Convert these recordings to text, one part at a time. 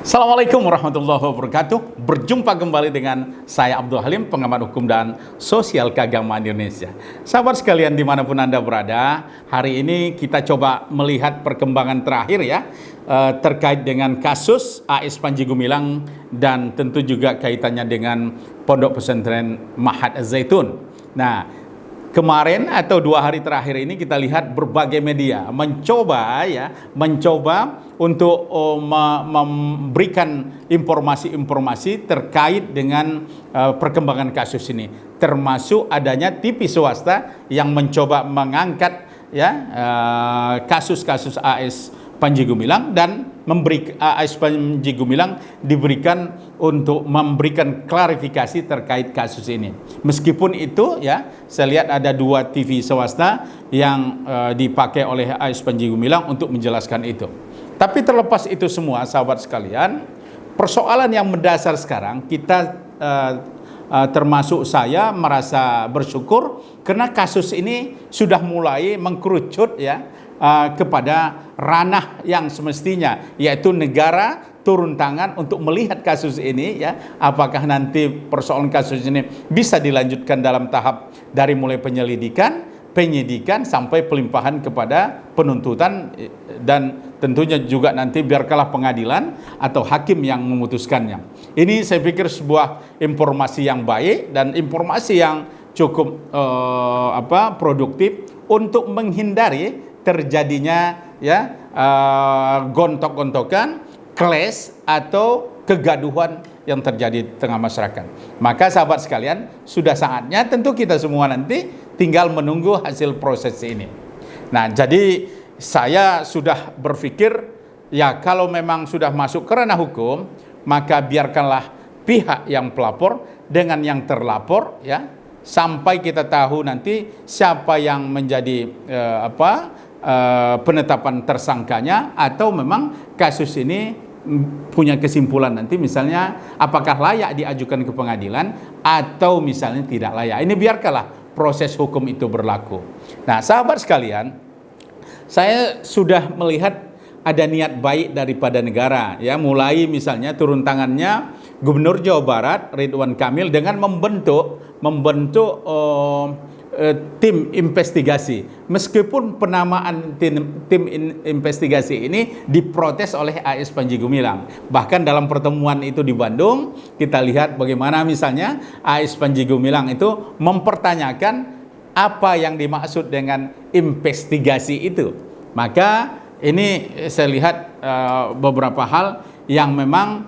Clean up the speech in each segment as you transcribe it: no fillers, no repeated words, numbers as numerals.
Assalamualaikum warahmatullahi wabarakatuh. Berjumpa kembali dengan saya Abdul Halim, pengamat hukum dan sosial keagamaan Indonesia. Sahabat sekalian dimanapun Anda berada, hari ini kita coba melihat perkembangan terakhir ya, terkait dengan kasus AS Panji Gumilang dan tentu juga kaitannya dengan Pondok Pesantren Mahat Az-Zaitun. Nah, kemarin atau 2 hari terakhir ini kita lihat berbagai media mencoba untuk memberikan informasi-informasi terkait dengan perkembangan kasus ini, termasuk adanya TV swasta yang mencoba mengangkat kasus-kasus AS Panji Gumilang dan AS Panji Gumilang diberikan untuk memberikan klarifikasi terkait kasus ini. Meskipun itu saya lihat ada 2 TV swasta yang dipakai oleh AS Panji Gumilang untuk menjelaskan itu. Tapi terlepas itu semua, sahabat sekalian, persoalan yang mendasar sekarang kita termasuk saya merasa bersyukur karena kasus ini sudah mulai mengkerucut kepada ranah yang semestinya, yaitu negara turun tangan untuk melihat kasus ini apakah nanti persoalan kasus ini bisa dilanjutkan dalam tahap dari mulai penyelidikan, penyidikan sampai pelimpahan kepada penuntutan, dan tentunya juga nanti biarkanlah pengadilan atau hakim yang memutuskannya. Ini saya pikir sebuah informasi yang baik dan informasi yang cukup produktif untuk menghindari terjadinya gontok-gontokan, clash atau kegaduhan yang terjadi di tengah masyarakat. Maka sahabat sekalian, sudah saatnya tentu kita semua nanti tinggal menunggu hasil proses ini. Nah, jadi saya sudah berpikir kalau memang sudah masuk ke ranah hukum, maka biarkanlah pihak yang pelapor dengan yang terlapor sampai kita tahu nanti siapa yang menjadi penetapan tersangkanya, atau memang kasus ini punya kesimpulan nanti misalnya apakah layak diajukan ke pengadilan atau misalnya tidak layak. Ini biarkanlah proses hukum itu berlaku. Nah, sahabat sekalian, saya sudah melihat ada niat baik daripada negara mulai misalnya turun tangannya Gubernur Jawa Barat Ridwan Kamil dengan membentuk tim investigasi, meskipun penamaan tim investigasi ini diprotes oleh AS Panji Gumilang. Bahkan dalam pertemuan itu di Bandung, kita lihat bagaimana misalnya AS Panji Gumilang itu mempertanyakan apa yang dimaksud dengan investigasi itu. Maka ini saya lihat beberapa hal yang memang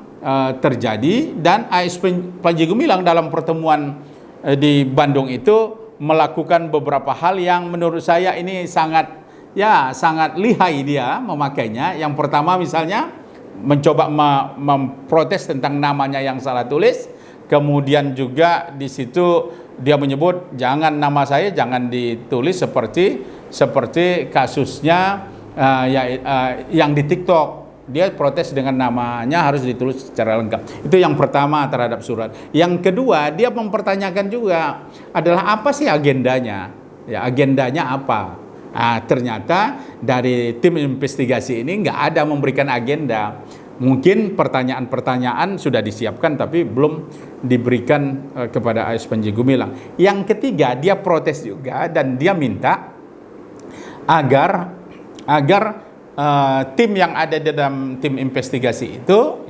terjadi, dan AS Panji Gumilang dalam pertemuan di Bandung itu melakukan beberapa hal yang menurut saya ini sangat lihai dia memakainya. Yang pertama misalnya mencoba memprotes tentang namanya yang salah tulis. Kemudian juga di situ dia menyebut jangan nama saya jangan ditulis seperti kasusnya yang di TikTok. Dia protes dengan namanya harus ditulis secara lengkap. Itu yang pertama terhadap surat. Yang kedua, dia mempertanyakan juga adalah apa sih agendanya? Agendanya apa? Ternyata dari tim investigasi ini nggak ada memberikan agenda. Mungkin pertanyaan-pertanyaan sudah disiapkan tapi belum diberikan kepada AS Panji Gumilang. Yang ketiga, dia protes juga dan dia minta agar tim yang ada di dalam tim investigasi itu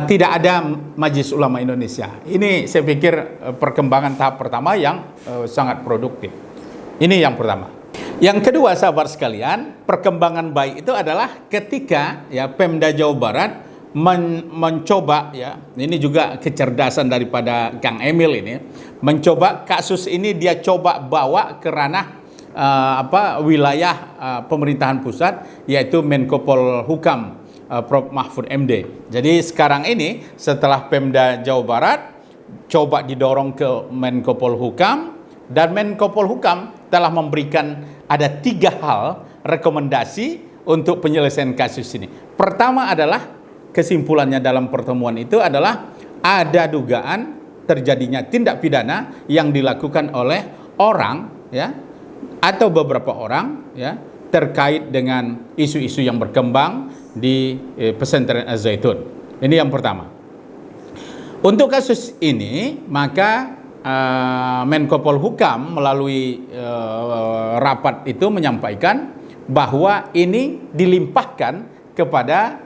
tidak ada Majelis Ulama Indonesia. Ini saya pikir perkembangan tahap pertama yang sangat produktif. Ini yang pertama. Yang kedua, sahabat sekalian, perkembangan baik itu adalah ketika Pemda Jawa Barat mencoba ini juga kecerdasan daripada Kang Emil ini, mencoba kasus ini dia coba bawa ke ranah wilayah pemerintahan pusat, yaitu Menko Polhukam Prof Mahfud MD. Jadi sekarang ini setelah Pemda Jawa Barat coba didorong ke Menko Polhukam, dan Menko Polhukam telah memberikan ada 3 hal rekomendasi untuk penyelesaian kasus ini. Pertama adalah kesimpulannya dalam pertemuan itu adalah ada dugaan terjadinya tindak pidana yang dilakukan oleh orang atau beberapa orang terkait dengan isu-isu yang berkembang di pesantren Az-Zaitun. Ini yang pertama. Untuk kasus ini, maka Menko Polhukam melalui rapat itu menyampaikan bahwa ini dilimpahkan kepada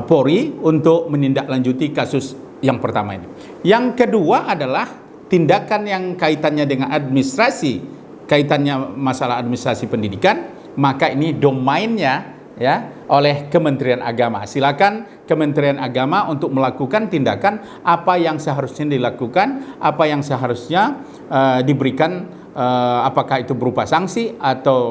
Polri untuk menindaklanjuti kasus yang pertama ini. Yang kedua adalah tindakan yang kaitannya dengan administrasi, kaitannya masalah administrasi pendidikan, maka ini domainnya ya oleh Kementerian Agama. Silakan Kementerian Agama untuk melakukan tindakan apa yang seharusnya dilakukan, apa yang seharusnya diberikan, apakah itu berupa sanksi atau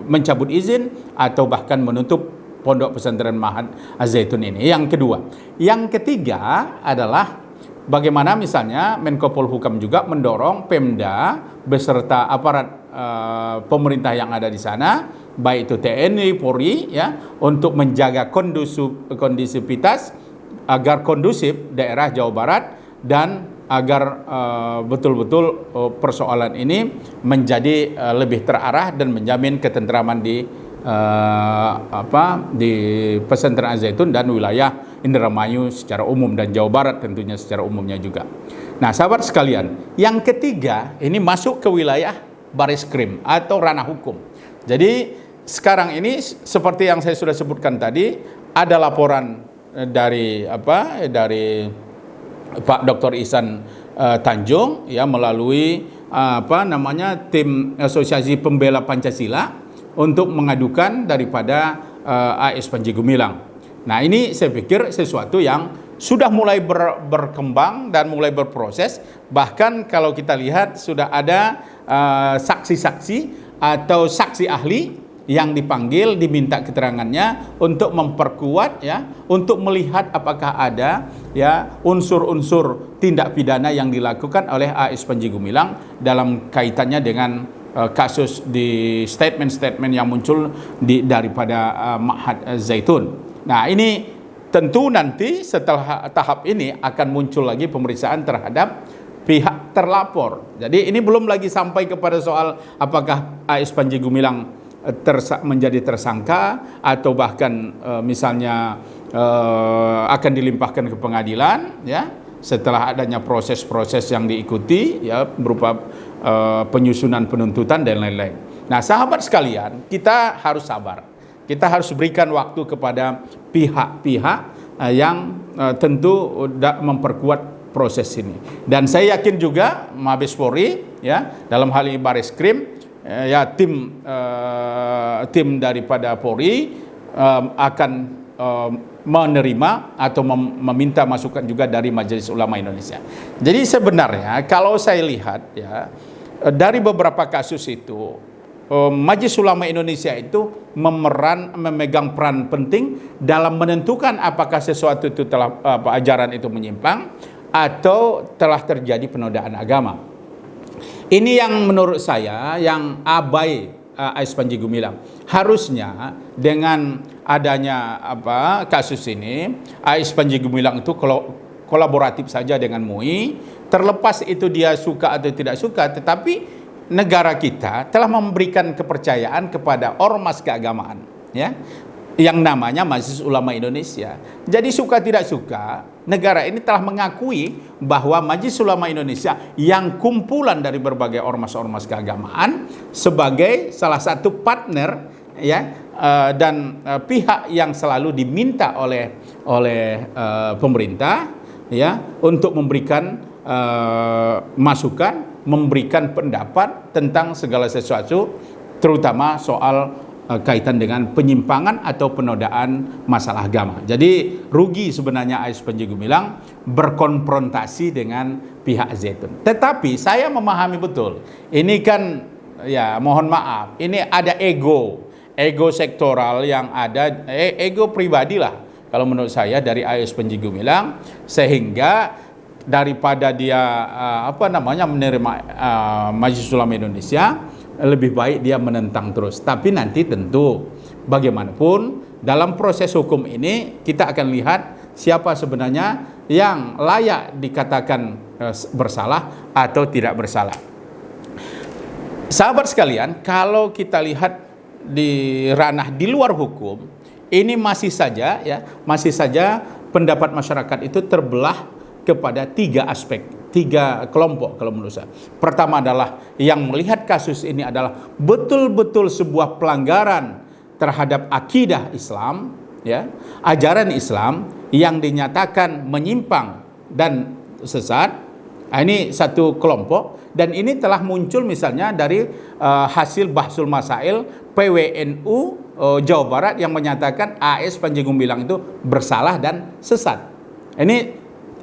mencabut izin atau bahkan menutup pondok pesantren Ma'had Az-Zaitun ini. Yang kedua. Yang ketiga adalah bagaimana misalnya Menko Polhukam juga mendorong Pemda beserta aparat pemerintah yang ada di sana, baik itu TNI, Polri, ya, untuk menjaga kondusivitas agar kondusif daerah Jawa Barat dan agar betul-betul persoalan ini menjadi lebih terarah dan menjamin ketentraman di di pesantren Az-Zaitun dan wilayah Indramayu secara umum dan Jawa Barat tentunya secara umumnya juga. Nah, sahabat sekalian, yang ketiga ini masuk ke wilayah Bariskrim atau ranah hukum. Jadi sekarang ini seperti yang saya sudah sebutkan tadi, ada laporan dari Pak Dr. Ihsan Tanjung ya melalui tim Asosiasi Pembela Pancasila untuk mengadukan daripada AS Panji Gumilang. Nah, ini saya pikir sesuatu yang sudah mulai berkembang dan mulai berproses. Bahkan kalau kita lihat sudah ada saksi-saksi atau saksi ahli yang dipanggil, diminta keterangannya untuk memperkuat ya, untuk melihat apakah ada ya unsur-unsur tindak pidana yang dilakukan oleh AS Panji Gumilang dalam kaitannya dengan kasus di statement-statement yang muncul daripada Ma'had Az-Zaitun. Nah, ini tentu nanti setelah tahap ini akan muncul lagi pemeriksaan terhadap pihak terlapor. Jadi ini belum lagi sampai kepada soal apakah AS Panji Gumilang menjadi tersangka atau bahkan misalnya akan dilimpahkan ke pengadilan ya setelah adanya proses-proses yang diikuti ya berupa penyusunan penuntutan dan lain-lain. Nah, sahabat sekalian, kita harus sabar. Kita harus berikan waktu kepada pihak-pihak yang tentu memperkuat proses ini. Dan saya yakin juga Mabes Polri ya dalam hal ini Bariskrim ya tim daripada Polri akan menerima atau meminta masukan juga dari Majelis Ulama Indonesia. Jadi sebenarnya kalau saya lihat ya dari beberapa kasus itu Majelis Ulama Indonesia itu memegang peran penting dalam menentukan apakah sesuatu itu telah ajaran itu menyimpang atau telah terjadi penodaan agama. Ini yang menurut saya yang abai AS Panji Gumilang. Harusnya dengan adanya kasus ini AS Panji Gumilang itu kolaboratif saja dengan MUI, terlepas itu dia suka atau tidak suka, tetapi negara kita telah memberikan kepercayaan kepada ormas keagamaan ya yang namanya Majelis Ulama Indonesia. Jadi suka tidak suka, negara ini telah mengakui bahwa Majelis Ulama Indonesia yang kumpulan dari berbagai ormas-ormas keagamaan sebagai salah satu partner ya dan pihak yang selalu diminta oleh pemerintah ya untuk memberikan masukan, memberikan pendapat tentang segala sesuatu, terutama soal kaitan dengan penyimpangan atau penodaan masalah agama. Jadi rugi sebenarnya AS Panji Gumilang berkonfrontasi dengan pihak Zaitun. Tetapi saya memahami betul, ini kan ya mohon maaf, ini ada ego sektoral yang ada, ego pribadi lah kalau menurut saya dari AS Panji Gumilang, sehingga daripada dia menerima Majelis Ulama Indonesia, lebih baik dia menentang terus. Tapi nanti tentu bagaimanapun dalam proses hukum ini kita akan lihat siapa sebenarnya yang layak dikatakan bersalah atau tidak bersalah. Sahabat sekalian, kalau kita lihat di ranah di luar hukum, ini masih saja pendapat masyarakat itu terbelah kepada 3 aspek, 3 kelompok kalau menurut saya. Pertama adalah yang melihat kasus ini adalah betul-betul sebuah pelanggaran terhadap akidah Islam, ajaran Islam yang dinyatakan menyimpang dan sesat. Ini satu kelompok, dan ini telah muncul misalnya dari hasil Bahsul Masail PWNU Jawa Barat yang menyatakan AS Panji Gumilang itu bersalah dan sesat.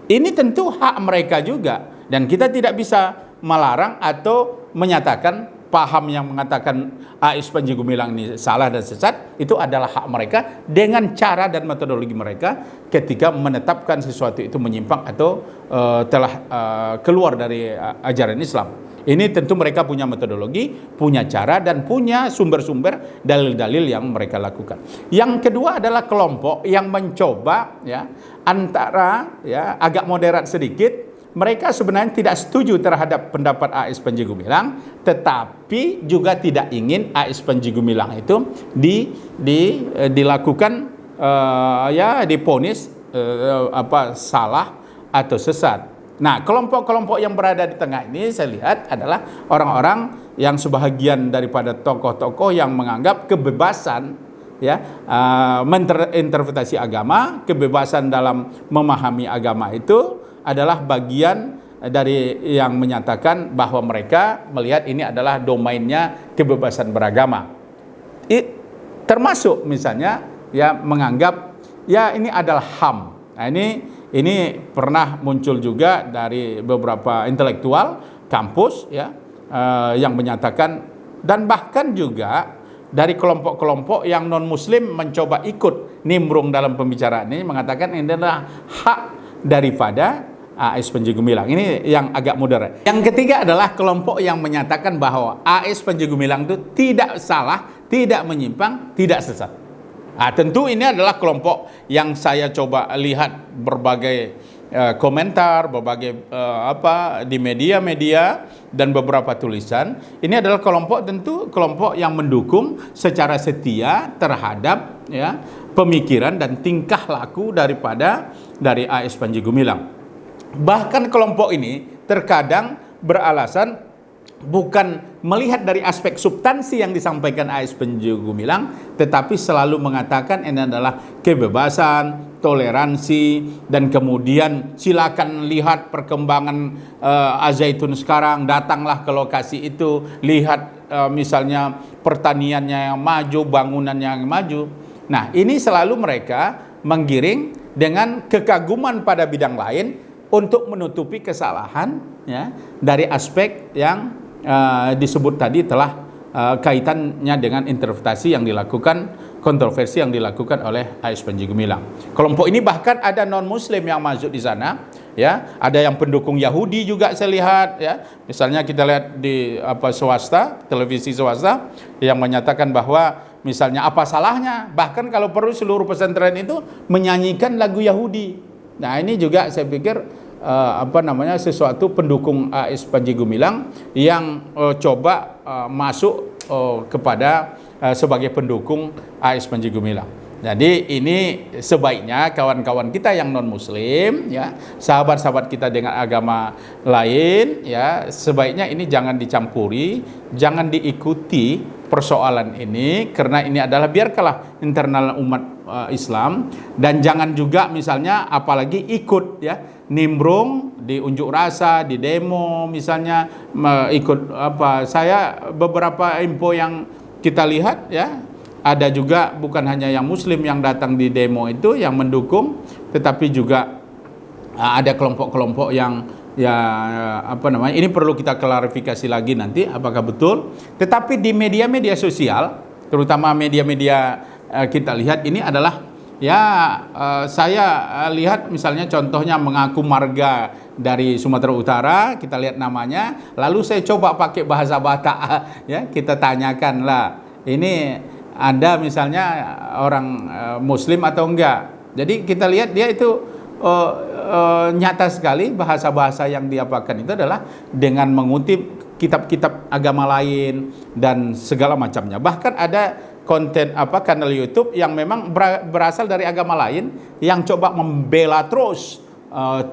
Ini tentu hak mereka juga, dan kita tidak bisa melarang atau menyatakan paham yang mengatakan AS Panji Gumilang ini salah dan sesat itu adalah hak mereka dengan cara dan metodologi mereka ketika menetapkan sesuatu itu menyimpang atau telah keluar dari ajaran Islam. Ini tentu mereka punya metodologi, punya cara, dan punya sumber-sumber dalil-dalil yang mereka lakukan. Yang kedua adalah kelompok yang mencoba antara agak moderat sedikit. Mereka sebenarnya tidak setuju terhadap pendapat AS Panji Gumilang, tetapi juga tidak ingin AS Panji Gumilang itu dilakukan diponis salah atau sesat. Nah, kelompok-kelompok yang berada di tengah ini saya lihat adalah orang-orang yang sebahagian daripada tokoh-tokoh yang menganggap kebebasan menginterpretasi agama, kebebasan dalam memahami agama itu adalah bagian dari yang menyatakan bahwa mereka melihat ini adalah domainnya kebebasan beragama. Termasuk misalnya menganggap ini adalah HAM. Nah, ini pernah muncul juga dari beberapa intelektual kampus yang menyatakan, dan bahkan juga dari kelompok-kelompok yang non muslim mencoba ikut nimbrung dalam pembicaraan ini, mengatakan ini adalah hak daripada AS Panji Gumilang. Ini yang agak moderat. Yang ketiga adalah kelompok yang menyatakan bahwa AS Panji Gumilang itu tidak salah, tidak menyimpang, tidak sesat. Tentu ini adalah kelompok yang saya coba lihat berbagai komentar, berbagai di media-media dan beberapa tulisan. Ini adalah kelompok yang mendukung secara setia terhadap pemikiran dan tingkah laku dari AS Panji Gumilang. Bahkan kelompok ini terkadang beralasan bukan melihat dari aspek substansi yang disampaikan AS Panji Gumilang, tetapi selalu mengatakan ini adalah kebebasan, toleransi, dan kemudian silakan lihat perkembangan Al-Zaitun sekarang, datanglah ke lokasi itu, lihat misalnya pertaniannya yang maju, bangunannya yang maju. Nah, ini selalu mereka menggiring dengan kekaguman pada bidang lain untuk menutupi kesalahan dari aspek yang disebut tadi telah kaitannya dengan interpretasi yang dilakukan, kontroversi yang dilakukan oleh AS Panji Gumilang. Kelompok ini bahkan ada non muslim yang masuk di sana, ada yang pendukung Yahudi juga saya lihat, misalnya kita lihat di televisi swasta yang menyatakan bahwa misalnya apa salahnya bahkan kalau perlu seluruh pesantren itu menyanyikan lagu Yahudi. Nah, ini juga saya pikir sesuatu pendukung AS Panji Gumilang yang coba masuk kepada sebagai pendukung AS Panji Gumilang. Jadi ini sebaiknya kawan-kawan kita yang non muslim, sahabat-sahabat kita dengan agama lain, sebaiknya ini jangan dicampuri, jangan diikuti persoalan ini, karena ini adalah biarkanlah internal umat Islam, dan jangan juga misalnya apalagi ikut nimbrung di unjuk rasa, di demo misalnya, ikut saya beberapa info yang kita lihat ada juga bukan hanya yang muslim yang datang di demo itu yang mendukung, tetapi juga ada kelompok-kelompok yang ini perlu kita klarifikasi lagi nanti apakah betul. Tetapi di media-media sosial, terutama media-media kita lihat ini adalah saya lihat misalnya contohnya mengaku marga dari Sumatera Utara, kita lihat namanya, lalu saya coba pakai bahasa Batak, kita tanyakan lah, ini Anda misalnya orang muslim atau enggak. Jadi kita lihat dia itu nyata sekali bahasa-bahasa yang diapakan itu adalah dengan mengutip kitab-kitab agama lain dan segala macamnya. Bahkan ada konten kanal YouTube yang memang berasal dari agama lain yang coba membela terus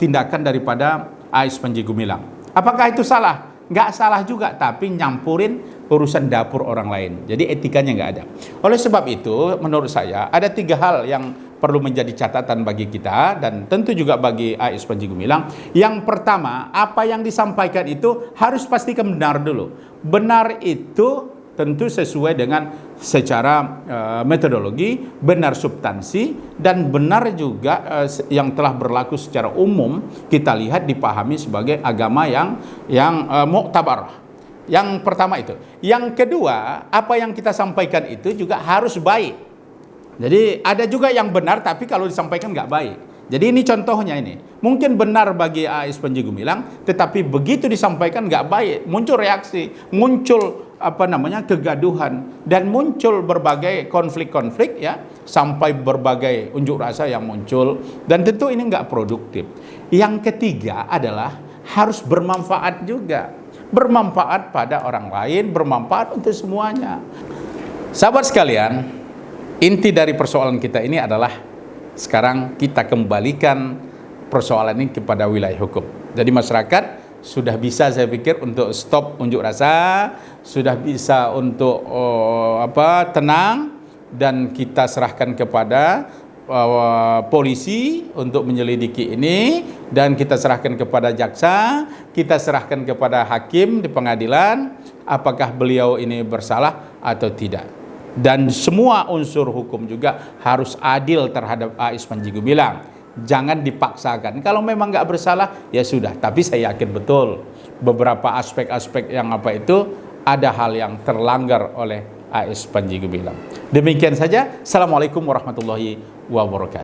tindakan daripada AS Panji Gumilang. Apakah itu salah? Nggak salah juga, tapi nyampurin urusan dapur orang lain. Jadi etikanya nggak ada. Oleh sebab itu, menurut saya ada 3 hal yang perlu menjadi catatan bagi kita dan tentu juga bagi AS Panji Gumilang. Yang pertama, apa yang disampaikan itu harus pastikan benar dulu. Benar itu tentu sesuai dengan secara metodologi, benar substansi, dan benar juga yang telah berlaku secara umum kita lihat dipahami sebagai agama yang muktabar. Yang pertama itu. Yang kedua, apa yang kita sampaikan itu juga harus baik. Jadi ada juga yang benar tapi kalau disampaikan nggak baik. Jadi ini contohnya ini. Mungkin benar bagi AS Panji Gumilang, tetapi begitu disampaikan nggak baik, muncul reaksi, muncul kegaduhan, dan muncul berbagai konflik-konflik ya, sampai berbagai unjuk rasa yang muncul, dan tentu ini nggak produktif. Yang ketiga adalah harus bermanfaat juga, bermanfaat pada orang lain, bermanfaat untuk semuanya. Sahabat sekalian, inti dari persoalan kita ini adalah sekarang kita kembalikan persoalan ini kepada wilayah hukum. Jadi masyarakat sudah bisa, saya pikir, untuk stop unjuk rasa, sudah bisa untuk tenang, dan kita serahkan kepada polisi untuk menyelidiki ini, dan kita serahkan kepada jaksa, kita serahkan kepada hakim di pengadilan apakah beliau ini bersalah atau tidak. Dan semua unsur hukum juga harus adil terhadap AS Panji Gumilang. Jangan dipaksakan. Kalau memang nggak bersalah, ya sudah. Tapi saya yakin betul beberapa aspek-aspek yang itu ada hal yang terlanggar oleh AS Panji Gumilang. Demikian saja. Assalamualaikum warahmatullahi wabarakatuh.